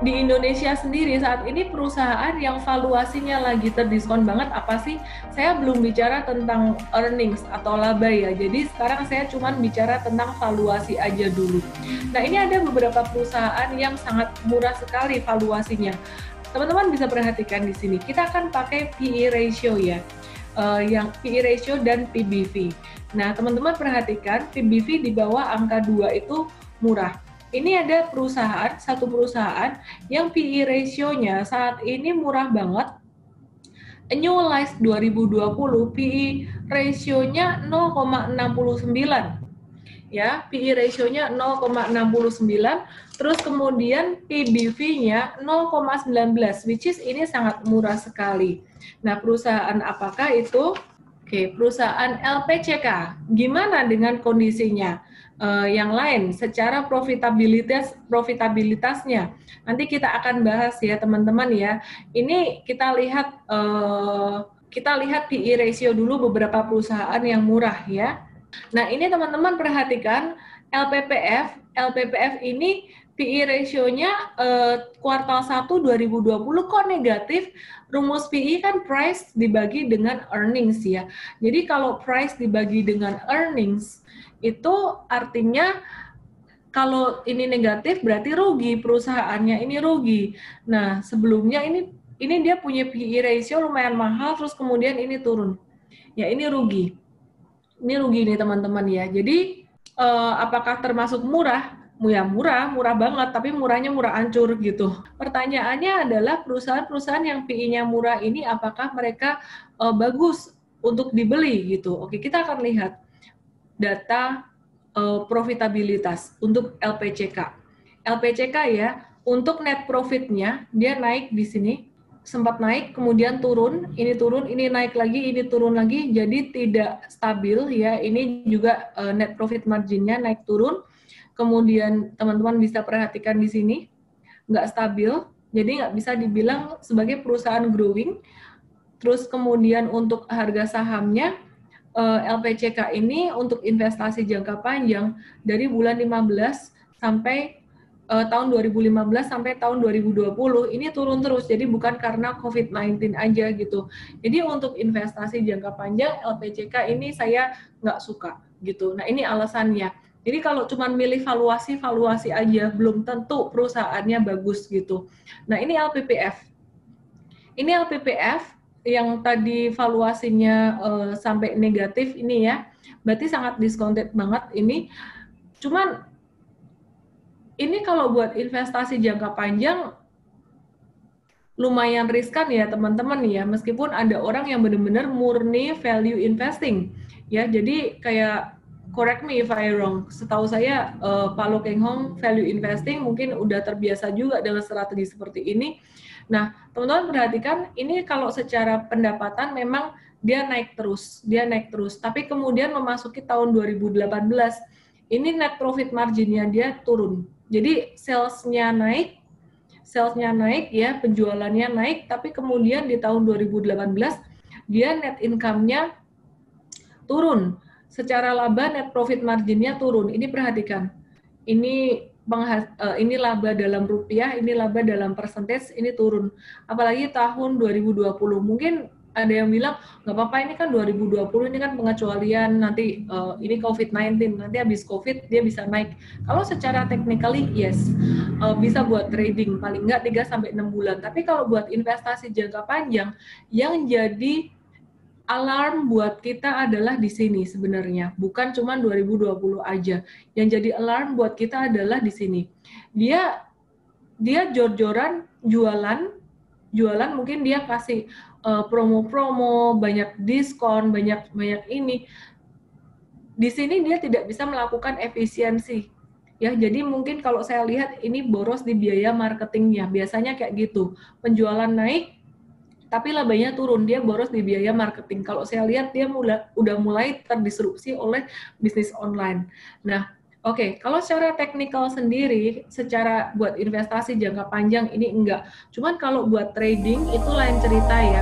di Indonesia sendiri saat ini perusahaan yang valuasinya lagi terdiskon banget apa sih? Saya belum bicara tentang earnings atau laba ya. Jadi sekarang saya cuma bicara tentang valuasi aja dulu. Nah, ini ada beberapa perusahaan yang sangat murah sekali valuasinya. Teman-teman bisa perhatikan di sini. Kita akan pakai PE ratio ya. Yang PE ratio dan PBV. Nah, teman-teman perhatikan PBV di bawah angka 2 itu murah. Ini ada satu perusahaan yang PE ratio-nya saat ini murah banget. Annualized 2020 PE ratio-nya 0,69. Ya, PE ratio-nya 0,69, terus kemudian PBV-nya 0,19, which is ini sangat murah sekali. Nah, perusahaan apakah itu? Oke, perusahaan LPCK. Gimana dengan kondisinya? Yang lain secara profitabilitasnya nanti kita akan bahas ya teman-teman ya. Ini kita lihat PE ratio dulu beberapa perusahaan yang murah ya. Nah ini teman-teman perhatikan LPPF ini PE ratio-nya kuartal 1 2020 kok negatif. Rumus PE kan price dibagi dengan earnings ya. Jadi kalau price dibagi dengan earnings itu artinya kalau ini negatif berarti rugi, perusahaannya ini rugi. Nah, sebelumnya ini dia punya PE ratio lumayan mahal terus kemudian ini turun. Ya, ini rugi. Ini rugi nih teman-teman ya. Jadi apakah termasuk murah? Ya murah banget, tapi murahnya murah ancur gitu. Pertanyaannya adalah perusahaan-perusahaan yang PE-nya murah ini apakah mereka bagus untuk dibeli gitu. Oke, kita akan lihat data profitabilitas untuk LPCK. LPCK ya, untuk net profitnya dia naik di sini, sempat naik, kemudian turun, ini naik lagi, ini turun lagi, jadi tidak stabil ya. Ini juga net profit marginnya naik turun. Kemudian teman-teman bisa perhatikan di sini, nggak stabil, jadi nggak bisa dibilang sebagai perusahaan growing. Terus kemudian untuk harga sahamnya, LPCK ini untuk investasi jangka panjang dari bulan 15 sampai tahun 2015 sampai tahun 2020 ini turun terus. Jadi bukan karena COVID-19 aja gitu. Jadi untuk investasi jangka panjang LPCK ini saya nggak suka gitu. Nah ini alasannya. Jadi kalau cuma milih valuasi aja belum tentu perusahaannya bagus gitu. Nah ini LPPF. Ini LPPF yang tadi valuasinya sampai negatif ini ya, berarti sangat discounted banget ini. Cuman ini kalau buat investasi jangka panjang lumayan riskan ya teman-teman ya, meskipun ada orang yang benar-benar murni value investing ya. Jadi kayak correct me if I wrong, setahu saya Pak Lo Keng Hong value investing mungkin udah terbiasa juga dengan strategi seperti ini. Nah, teman-teman perhatikan ini kalau secara pendapatan memang dia naik terus. Tapi kemudian memasuki tahun 2018, ini net profit marginnya dia turun. Jadi salesnya naik ya, penjualannya naik, tapi kemudian di tahun 2018 dia net income-nya turun. Secara laba net profit marginnya turun. Ini perhatikan. Ini laba dalam rupiah, ini laba dalam persentase, ini turun. Apalagi tahun 2020. Mungkin ada yang bilang, nggak apa-apa ini kan 2020, ini kan pengecualian, nanti ini COVID-19, nanti habis COVID dia bisa naik. Kalau secara technically, yes, bisa buat trading, paling nggak 3-6 bulan. Tapi kalau buat investasi jangka panjang, yang jadi alarm buat kita adalah di sini sebenarnya, bukan cuma 2020 aja. Yang jadi alarm buat kita adalah di sini. Dia jor-joran jualan mungkin dia kasih promo-promo, banyak diskon, banyak ini. Di sini dia tidak bisa melakukan efisiensi. Ya, jadi mungkin kalau saya lihat ini boros di biaya marketingnya. Biasanya kayak gitu. Penjualan naik tapi labanya turun, dia boros di biaya marketing. Kalau saya lihat dia udah mulai terdisrupsi oleh bisnis online. Nah, oke, kalau secara teknikal sendiri, secara buat investasi jangka panjang ini enggak. Cuman kalau buat trading itu lain cerita ya.